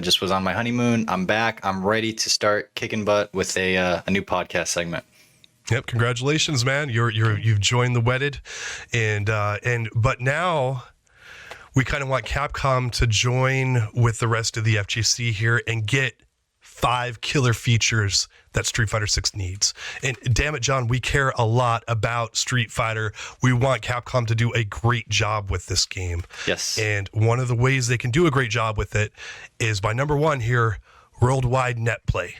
just was on my honeymoon. I'm back. I'm ready to start kicking butt with a new podcast segment. Yep, congratulations, man. You've joined the wedded, but now we kind of want Capcom to join with the rest of the FGC here and get 5 killer features that Street Fighter 6 needs. And damn it, John, we care a lot about Street Fighter. We want Capcom to do a great job with this game. Yes. And one of the ways they can do a great job with it is by number 1 here, worldwide net play.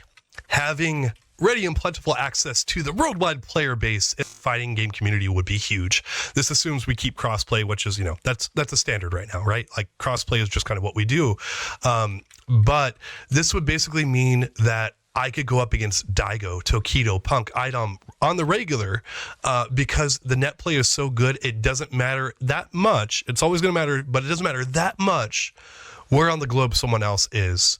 Having ready and plentiful access to the worldwide player base in the fighting game community would be huge. This assumes we keep crossplay, which is, that's a standard right now, right? Like crossplay is just kind of what we do. But this would basically mean that I could go up against Daigo, Tokido, Punk, Idom on the regular because the net play is so good. It doesn't matter that much. It's always going to matter, but it doesn't matter that much where on the globe someone else is.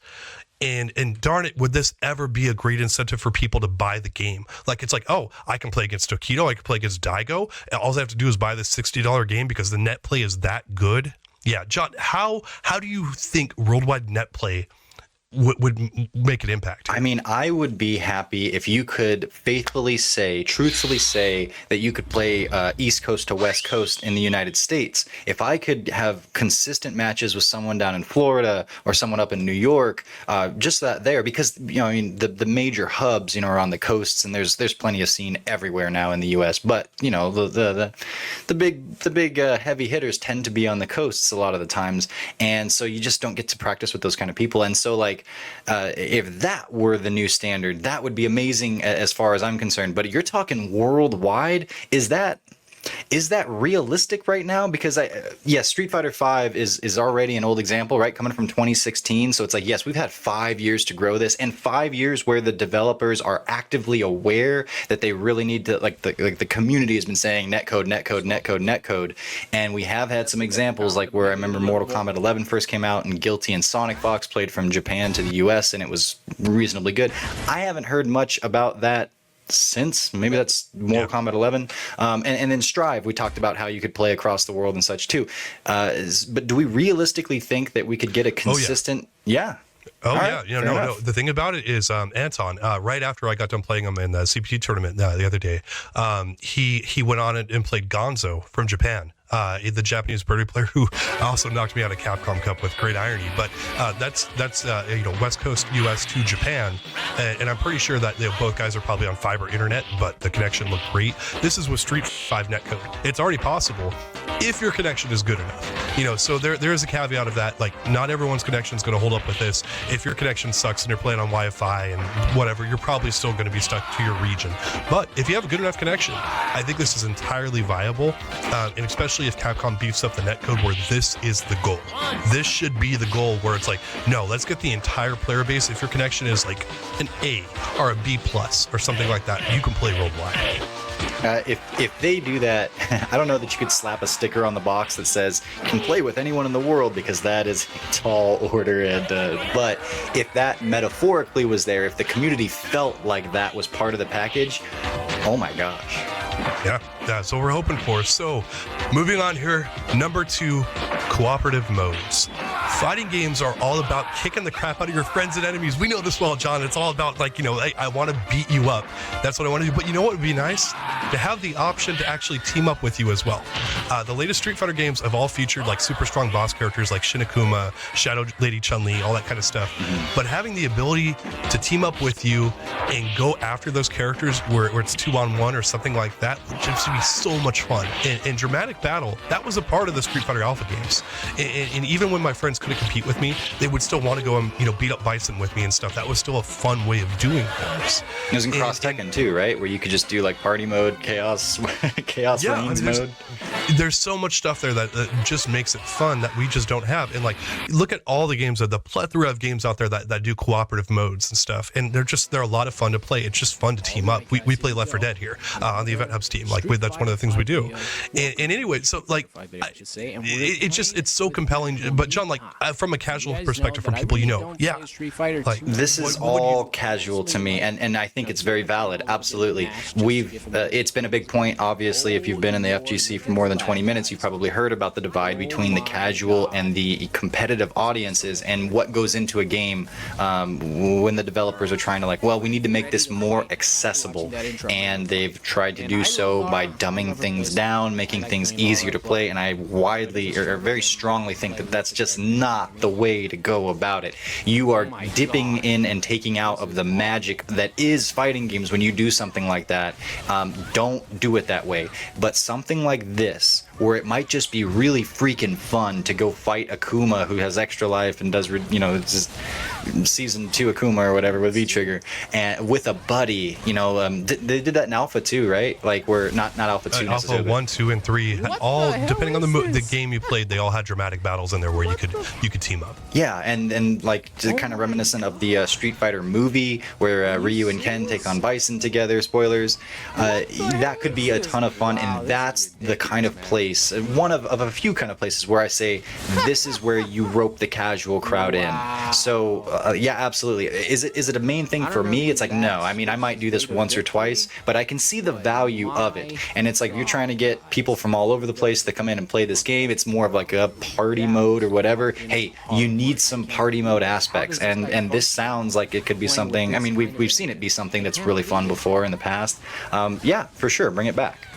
And darn it, would this ever be a great incentive for people to buy the game? Like, it's like, oh, I can play against Tokido, I can play against Daigo, and all I have to do is buy this $60 game because the net play is that good. Yeah, John, how do you think worldwide net play would make an impact? I mean, I would be happy if you could truthfully say that you could play East Coast to West Coast in the United States. If I could have consistent matches with someone down in Florida or someone up in New York, just that there, because the major hubs are on the coasts, and there's plenty of scene everywhere now in the U.S. But the big heavy hitters tend to be on the coasts a lot of the times, and so you just don't get to practice with those kind of people. And so if that were the new standard, that would be amazing as far as I'm concerned. But you're talking worldwide. Is that realistic right now? Because Street Fighter V is already an old example, right? Coming from 2016. So it's like, yes, we've had 5 years to grow this, and 5 years where the developers are actively aware that they really need to, the community has been saying netcode, netcode, netcode, netcode. And we have had some examples, like where I remember Mortal Kombat 11 first came out and Guilty and Sonic Fox played from Japan to the US, and it was reasonably good. I haven't heard much about that since. Maybe that's Mortal Kombat 11. And then Strive, we talked about how you could play across the world and such too. But do we realistically think that we could get a consistent... Yeah. Oh, right, yeah. No. The thing about it is, Anton, right after I got done playing him in the CPT tournament the other day, he went on and played Gonzo from Japan. The Japanese birdie player who also knocked me out of Capcom Cup with great irony. But that's West Coast US to Japan, and I'm pretty sure that both guys are probably on fiber internet, but the connection looked great. This is with Street 5 netcode. It's already possible if your connection is good enough. So there is a caveat of that. Like, not everyone's connection is going to hold up with this. If your connection sucks and you're playing on Wi-Fi and whatever, you're probably still going to be stuck to your region. But if you have a good enough connection, I think this is entirely viable, and especially if Capcom beefs up the netcode where this is the goal. This should be the goal where it's like, no, let's get the entire player base. If your connection is like an A or a B plus or something like that, you can play worldwide. If they do that, I don't know that you could slap a sticker on the box that says can play with anyone in the world, because that is a tall order. And but if that metaphorically was there, if the community felt like that was part of the package, oh my gosh. Yeah, that's what we're hoping for. So, moving on here, number 2, cooperative modes. Fighting games are all about kicking the crap out of your friends and enemies. We know this well, John. It's all about, I want to beat you up. That's what I want to do. But you know what would be nice? To have the option to actually team up with you as well. The latest Street Fighter games have all featured super strong boss characters like Shinakuma, Shadow Lady Chun-Li, all that kind of stuff. But having the ability to team up with you and go after those characters where it's 2-on-1 or something like that would just be so much fun. And dramatic battle, that was a part of the Street Fighter Alpha games. And even when my friends couldn't compete with me, they would still want to go and beat up Bison with me and stuff. That was still a fun way of doing things. It was in Cross Tekken too, right? Where you could just do party mode, chaos lanes mode. There's so much stuff there that just makes it fun that we just don't have. And look at all the games, the plethora of games out there that do cooperative modes and stuff. And they're a lot of fun to play. It's just fun to team up. We play Left 4 Dead here on the Event Hubs team. game. Like that's one of the things we do. And anyway, so like it's so compelling. But John, like from a casual perspective, from people yeah, like this is all casual to me, and I think it's very valid. Absolutely, it's been a big point. Obviously, if you've been in the FGC for more than 20 minutes, you've probably heard about the divide between the casual and the competitive audiences, and what goes into a game when the developers are trying to like, well, we need to make this more accessible, and they've tried to do so by dumbing things down, making things easier to play, and I widely or very strongly think that that's just not the way to go about it. You are dipping in and taking out of the magic that is fighting games when you do something like that. Don't do it that way. But something like this, where it might just be really freaking fun to go fight Akuma, who has extra life and does, it's just season 2 Akuma or whatever with V-Trigger, and with a buddy, they did that in Alpha 2, right? Like, we're not Alpha 2 necessarily. Alpha 1, 2, and 3, all depending on the game you played, they all had dramatic battles in there where you could team up. Yeah, and like kind of reminiscent of the Street Fighter movie where Ryu and Ken take on Bison together. Spoilers. That could be a ton of fun, and that's the kind of place, one of a few kind of places where I say this is where you rope the casual crowd in. So yeah, absolutely. Is it a main thing for me? It's like, no. I mean, I might do this once or twice, but I can see the value of it. And it's like, you're trying to get people from all over the place to come in and play this game. It's more of like a party mode or whatever. Hey, you need some party mode aspects, and this sounds like it could be something. I mean, we've seen it be something that's really fun before in the past. Yeah, for sure, bring it back.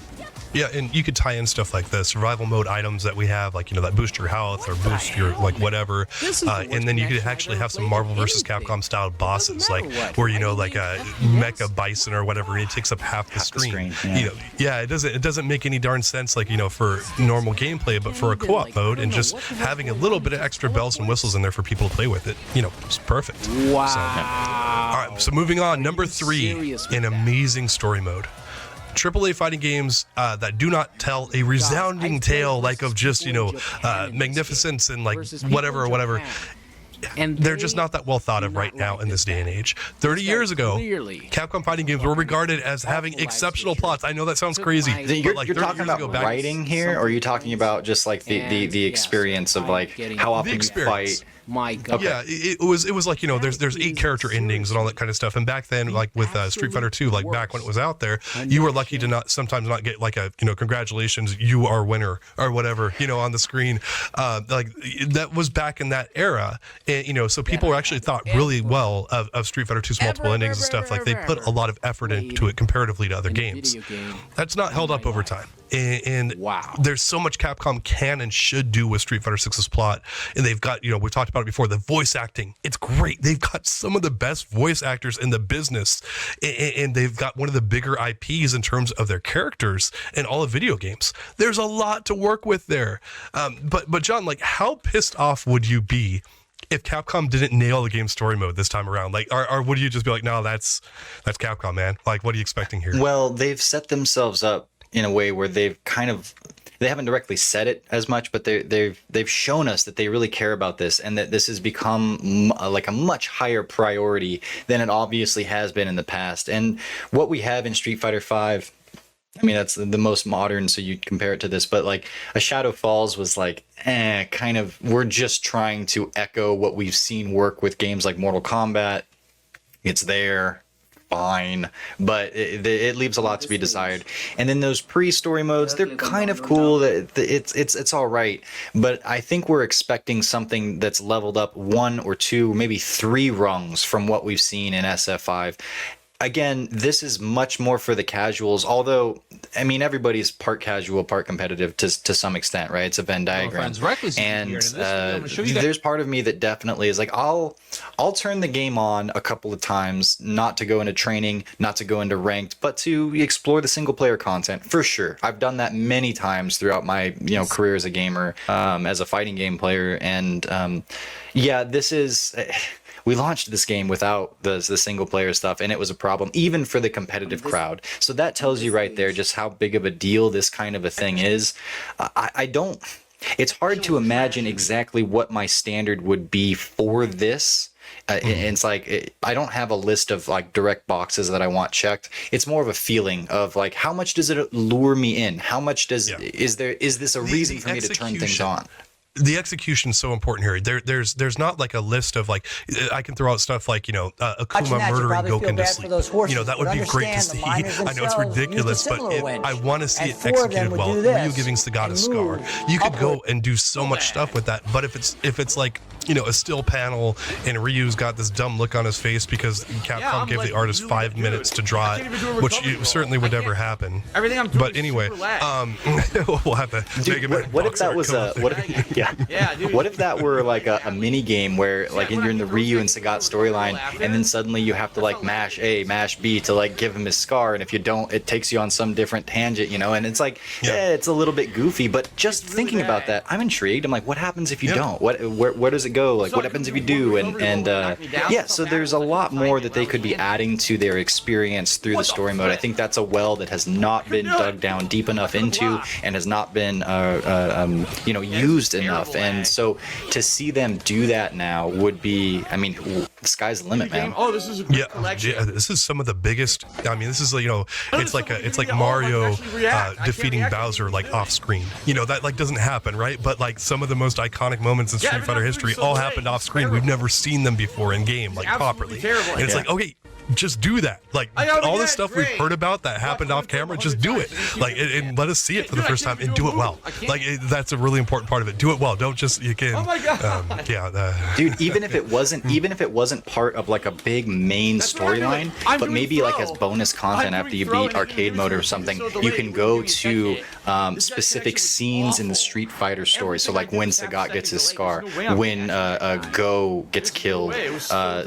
Yeah, and you could tie in stuff like the survival mode items that we have, like, that boost your health or boost your, like, whatever. And then you could actually have some Marvel vs. Capcom style bosses, like, where, like a Mecha Bison or whatever, it takes up half the screen. Yeah, it doesn't make any darn sense, like, for normal gameplay, but for a co-op mode and just having a little bit of extra bells and whistles in there for people to play with it, it's perfect. Wow. So, all right, so moving on, number 3, an amazing story mode. AAA fighting games that do not tell a resounding tale like of just magnificence and like whatever. And they're just not that well thought of right now in this day and age. 30 years ago, Capcom fighting games were regarded as having exceptional plots. I know that sounds crazy. You're talking about writing here, or are you talking about just like the experience of like how often you fight? My God. Yeah, it was like, there's 8 character endings and all that kind of stuff. And back then, like with Street Fighter 2, like back when it was out there, you were lucky to sometimes not get like a, congratulations, you are winner or whatever, on the screen. Like that was back in that era. And, so people actually thought really well of Street Fighter 2's multiple endings and stuff. Like they put a lot of effort into it comparatively to other games. That's not held up over time. And there's so much Capcom can and should do with Street Fighter 6's plot. And they've got, we've talked about it before, the voice acting. It's great. They've got some of the best voice actors in the business. And they've got one of the bigger IPs in terms of their characters in all of video games. There's a lot to work with there. But John, like, how pissed off would you be if Capcom didn't nail the game story mode this time around? Like, or would you just be like, no, that's Capcom, man? Like, what are you expecting here? Well, they've set themselves up in a way where they haven't directly said it as much, but they've shown us that they really care about this, and that this has become like a much higher priority than it obviously has been in the past. And what we have in Street Fighter V, I mean, that's the most modern, so you compare it to this, but like a Shadow Falls was like, kind of, we're just trying to echo what we've seen work with games like Mortal Kombat. It's there. Fine, but it leaves a lot to be desired. And then those pre-story modes, they're kind of cool. It's all right, but I think we're expecting something that's leveled up 1 or 2, maybe 3 rungs from what we've seen in SF5. Again, this is much more for the casuals, although, I mean, everybody's part casual, part competitive to some extent, right? It's a Venn diagram. And there's part of me that definitely is like, I'll turn the game on a couple of times, not to go into training, not to go into ranked, but to explore the single player content, for sure. I've done that many times throughout my career as a gamer, as a fighting game player. And yeah, this is... We launched this game without the single player stuff, and it was a problem, even for the competitive crowd. So that tells you right there just how big of a deal this kind of a thing is. It's hard to imagine exactly what my standard would be for this, And it's like I don't have a list of like direct boxes that I want checked. It's more of a feeling of like, how much does it lure me in? How much does is this a reason for me to turn things on? The execution is so important here. There's not like a list of like, I can throw out stuff like, Akuma murdering Goku to sleep. That would be great to see. I know it's ridiculous, but I want to see it executed well. Ryu giving Sagat a scar. You could go and do so much stuff with that, but if it's like, a still panel and Ryu's got this dumb look on his face because Capcom gave the artist 5 minutes to draw it, which certainly would never happen. But anyway, we'll have to make it. What if that was what if that were like a mini game where like you're in the Ryu and Sagat storyline, and then suddenly you have to like mash A, mash B to like give him his scar, and if you don't, it takes you on some different tangent, and it's like it's a little bit goofy, but just thinking about that, I'm intrigued. I'm like, what happens if you don't? Where does it go? Like, what happens if you do? So there's a lot more that they could be adding to their experience through the story mode. I think that's a well that has not been dug down deep enough into and has not been used enough. And so to see them do that now would be, the sky's the limit, man. Oh, this is a great collection. This is some of the biggest. This is it's like Mario defeating Bowser like off screen. That like doesn't happen, right? But like some of the most iconic moments in Street Fighter history all happened off screen. We've never seen them before in game, like properly. And it's like, okay, just do that. Like all the stuff we've heard about that happened off camera, just do it. Like and let us see it for the first time and do it well. Like that's a really important part of it. Do it well. Don't just you can. Oh my god. Dude, even if it wasn't part of like a big main storyline, but maybe like as bonus content after you beat arcade mode or something, you can go to specific scenes in the Street Fighter story. So like when Sagat gets his scar, when Go gets killed, Go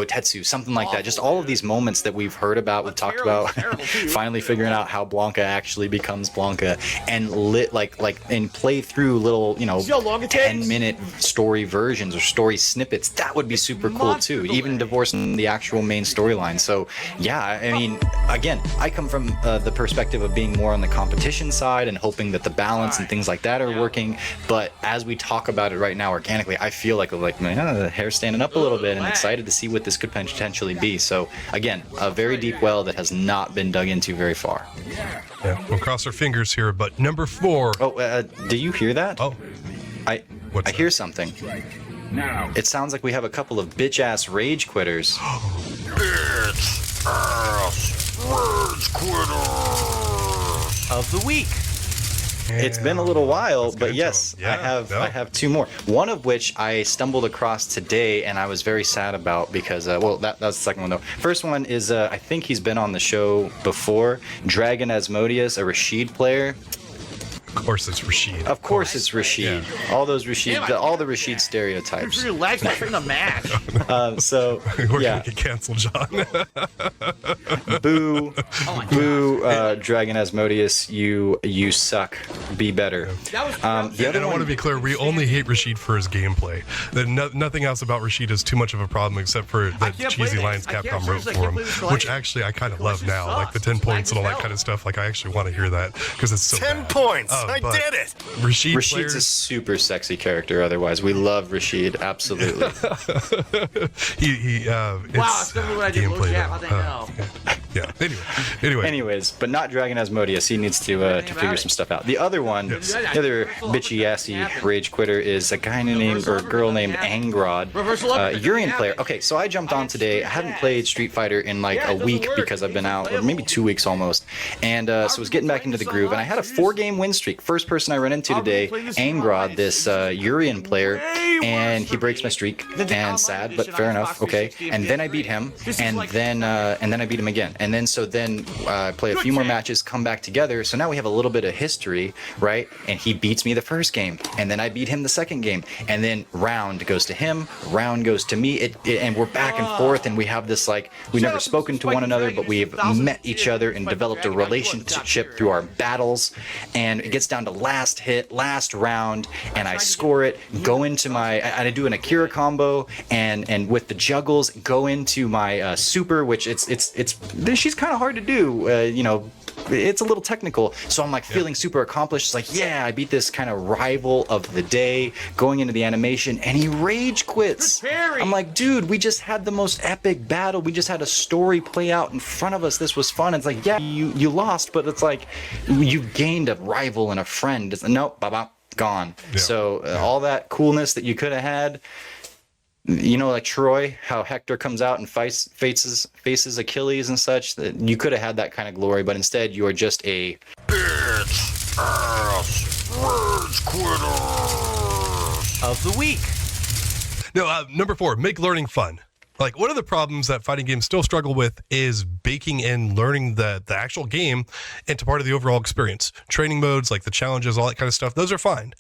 Tetsu, something like that. Just all of these moments that we've heard about, we've talked about, finally figuring out how Blanca actually becomes Blanca, and and play through little 10-minute story versions or story snippets. That would be super cool too, even divorcing the actual main storyline. So again, I come from the perspective of being more on the competition side and hoping that the balance and things like that are working. But as we talk about it right now organically, I feel like the hair's standing up a little bit and excited to see what this could potentially be. So again, a very deep well that has not been dug into very far. Yeah, we'll cross our fingers here, but number 4. Oh, do you hear that? Oh, I hear something. It sounds like we have a couple of bitch-ass rage quitters. Bitch-ass rage quitters of the week. It's been a little while, but yes, yeah, I have 2 more. One of which I stumbled across today, and I was very sad about because, that was the second one though. First one is, I think he's been on the show before. Dragon Asmodeus, a Rashid player. Of course it's Rashid. Of course it's Rashid. Yeah. All those Rashid, all the Rashid stereotypes. Your legs in the match. We're gonna get canceled, John. Boo, boo, Dragon Asmodeus, you suck. Be better. I want to be clear. We only hate Rashid for his gameplay. Nothing else about Rashid is too much of a problem except for the cheesy lines Capcom wrote for him, which actually I kind of love now, like the 10 points and all that kind of stuff. Like I actually want to hear that because it's so 10 bad. points. I did it. Rashid's a super sexy character. Otherwise, we love Rashid. Absolutely. It's that's definitely what I did. gameplay. How'd they know? Yeah. Anyway. Anyways, but not Dragon Asmodeus. He needs to figure some stuff out. The other one, the other bitchy assy rage quitter is a guy named or a girl named Angrod, Urian player. Okay, so I jumped on today. I hadn't played Street Fighter in like a week because I've been out, or maybe 2 weeks almost, and so I was getting back into the groove. And I had a 4-game win streak. First person I run into today, Angrod, this Urian player, and he breaks my streak. And sad, but fair enough. Okay, and then I beat him, and then I beat him again. And then play a few more matches, come back together. So now we have a little bit of history, right? And he beats me the first game, and then I beat him the second game, and then round goes to him, round goes to me, and we're back and forth, and we have this like we've never spoken to one another, but we've met each other and developed a relationship through our battles. And it gets down to last hit, last round, and I score it. Go into I do an Akira combo, and with the juggles, go into my super, which she's kind of hard to do, it's a little technical. So I'm like feeling super accomplished. It's like, yeah, I beat this kind of rival of the day going into the animation, and he rage quits. I'm like, dude, we just had the most epic battle. We just had a story play out in front of us. This was fun. It's like, yeah, you lost, but it's like you gained a rival and a friend. It's, nope, gone. Yeah. So all that coolness that you could have had, you know, like Troy, how Hector comes out and faces Achilles and such, that you could have had that kind of glory, but instead you are just a bitch ass rage quitter of the week. No, number 4, make learning fun. Like, one of the problems that fighting games still struggle with is baking in learning the actual game into part of the overall experience. Training modes, like the challenges, all that kind of stuff, those are fine.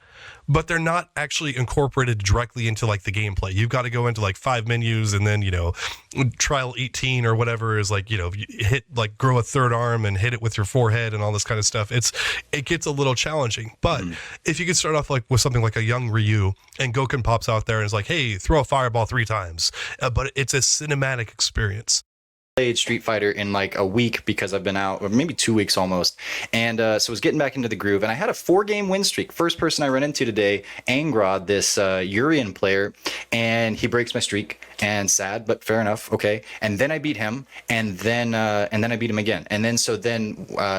But they're not actually incorporated directly into, like, the gameplay. You've got to go into, like, 5 menus, and then, you know, trial 18 or whatever is, like, you know, you hit, like, grow a third arm and hit it with your forehead and all this kind of stuff. It gets a little challenging. But if you could start off, like, with something like a young Ryu, and Goken pops out there and is like, hey, throw a fireball 3 times. But it's a cinematic experience. Played Street Fighter in like a week because I've been out, or maybe 2 weeks almost, and so I was getting back into the groove, and I had a 4-game win streak. First person I run into today, Angrod, this Urian player, and he breaks my streak. And sad, but fair enough. Okay. And then I beat him, and then I beat him again. And then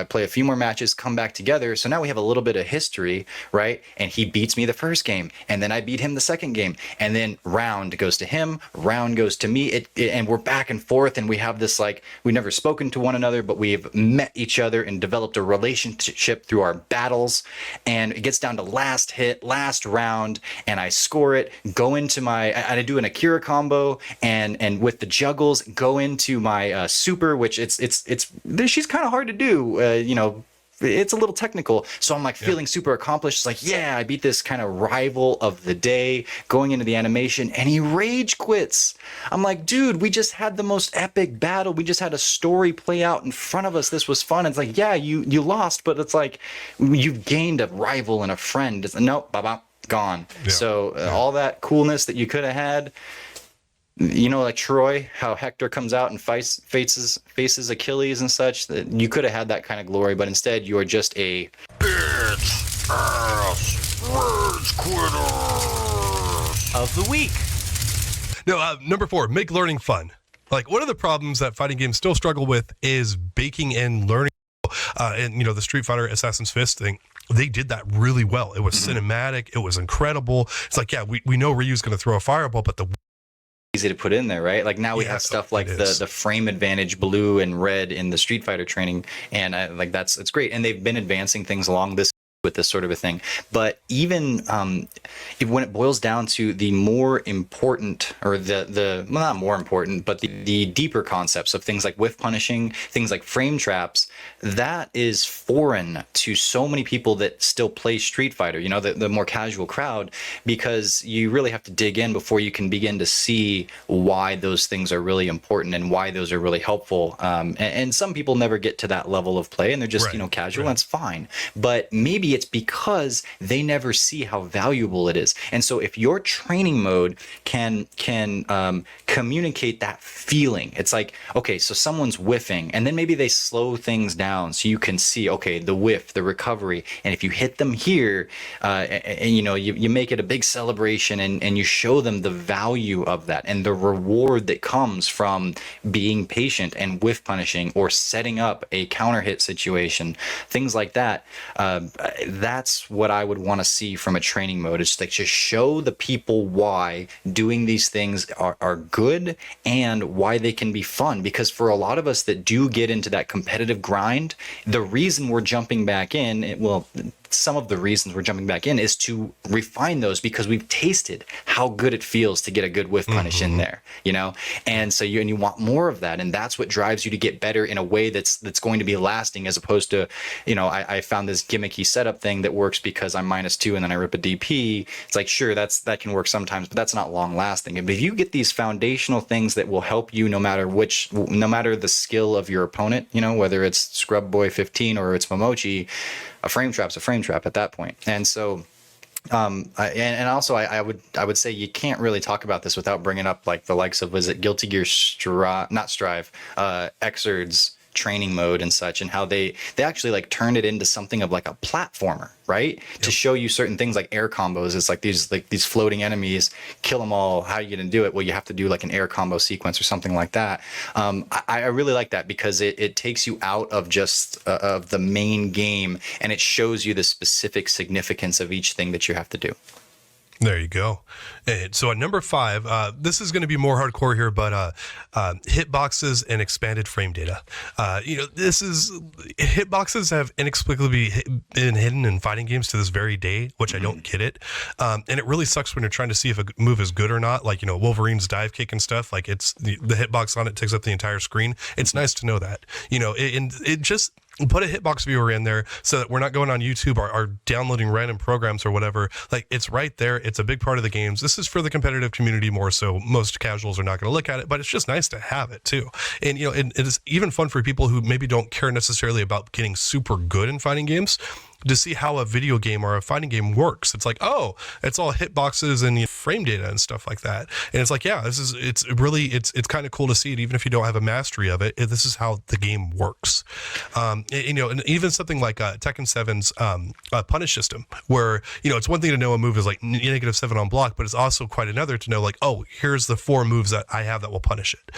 play a few more matches, come back together. So now we have a little bit of history, right? And he beats me the first game, and then I beat him the second game, and then round goes to him, round goes to me. And we're back and forth, and we have this, like, we've never spoken to one another, but we've met each other and developed a relationship through our battles. And it gets down to last hit, last round, and I score it, go into I do an Akira combo, and with the juggles go into my super, which she's kind of hard to do, you know, it's a little technical. So I'm like feeling super accomplished. It's like, yeah, I beat this kind of rival of the day going into the animation, and he rage quits. I'm like, dude, we just had the most epic battle. We just had a story play out in front of us. This was fun. It's like, yeah, you lost, but it's like you've gained a rival and a friend. It's, nope, gone. Yeah. So all that coolness that you could have had, you know, like Troy, how Hector comes out and faces Achilles and such, that you could have had that kind of glory, but instead you are just a bitch ass rage quitter of the week. No, number 4, make learning fun. Like, one of the problems that fighting games still struggle with is baking in learning. And, you know, the Street Fighter Assassin's Fist thing, they did that really well. It was cinematic. It was incredible. It's like, yeah, we know Ryu's going to throw a fireball, but the easy to put in there, right? Like now we have stuff like the frame advantage blue and red in the Street Fighter training, and it's great. And they've been advancing things along this with this sort of a thing. But even when it boils down to the more important, or well, not more important, but the deeper concepts of things like whiff punishing, things like frame traps, that is foreign to so many people that still play Street Fighter, you know, the more casual crowd, because you really have to dig in before you can begin to see why those things are really important and why those are really helpful. And some people never get to that level of play, and they're just, you know, casual, and that's fine. But maybe it's because they never see how valuable it is. And so if your training mode can communicate that feeling, it's like, okay, so someone's whiffing, and then maybe they slow things down so you can see, okay, the whiff, the recovery, and if you hit them here, and you know, you make it a big celebration, and you show them the value of that and the reward that comes from being patient and whiff punishing or setting up a counter hit situation, things like that. That's what I would want to see from a training mode. It's like, just show the people why doing these things are good and why they can be fun. Because for a lot of us that do get into that competitive grind, the reason we're jumping back in, some of the reasons we're jumping back in is to refine those, because we've tasted how good it feels to get a good whiff punish in there, you know? And so you want more of that. And that's what drives you to get better in a way that's going to be lasting, as opposed to, you know, I found this gimmicky setup thing that works because I'm -2 and then I rip a DP. It's like, sure, that can work sometimes, but that's not long lasting. But if you get these foundational things that will help you no matter the skill of your opponent, you know, whether it's Scrub Boy 15 or it's Momochi, a frame trap's a frame trap at that point. And so I would say you can't really talk about this without bringing up like the likes of, was it Guilty Gear Exerds, training mode and such, and how they actually like turned it into something of like a platformer, right? To show you certain things like air combos. It's like these floating enemies, kill them all. How are you going to do it? Well, you have to do like an air combo sequence or something like that. I really like that because it takes you out of just of the main game, and it shows you the specific significance of each thing that you have to do. There you go. And so at number 5, this is going to be more hardcore here, but hitboxes and expanded frame data. This is hitboxes have inexplicably been hidden in fighting games to this very day, which I don't get it. And it really sucks when you're trying to see if a move is good or not. Like, Wolverine's dive kick and stuff. Like, it's the hitbox on it takes up the entire screen. It's nice to know that. It just put a hitbox viewer in there so that we're not going on YouTube or downloading random programs or whatever. Like, it's right there. It's a big part of the games. This is for the competitive community more so. Most casuals are not going to look at it, but it's just nice to have it too. And, it is even fun for people who maybe don't care necessarily about getting super good in fighting games to see how a video game or a fighting game works. It's like, oh, it's all hitboxes and frame data and stuff like that. And it's like, yeah, it's kind of cool to see it, even if you don't have a mastery of it. This is how the game works. And even something like Tekken 7's punish system, where, it's one thing to know a move is like -7 on block, but it's also quite another to know like, oh, here's the 4 moves that I have that will punish it.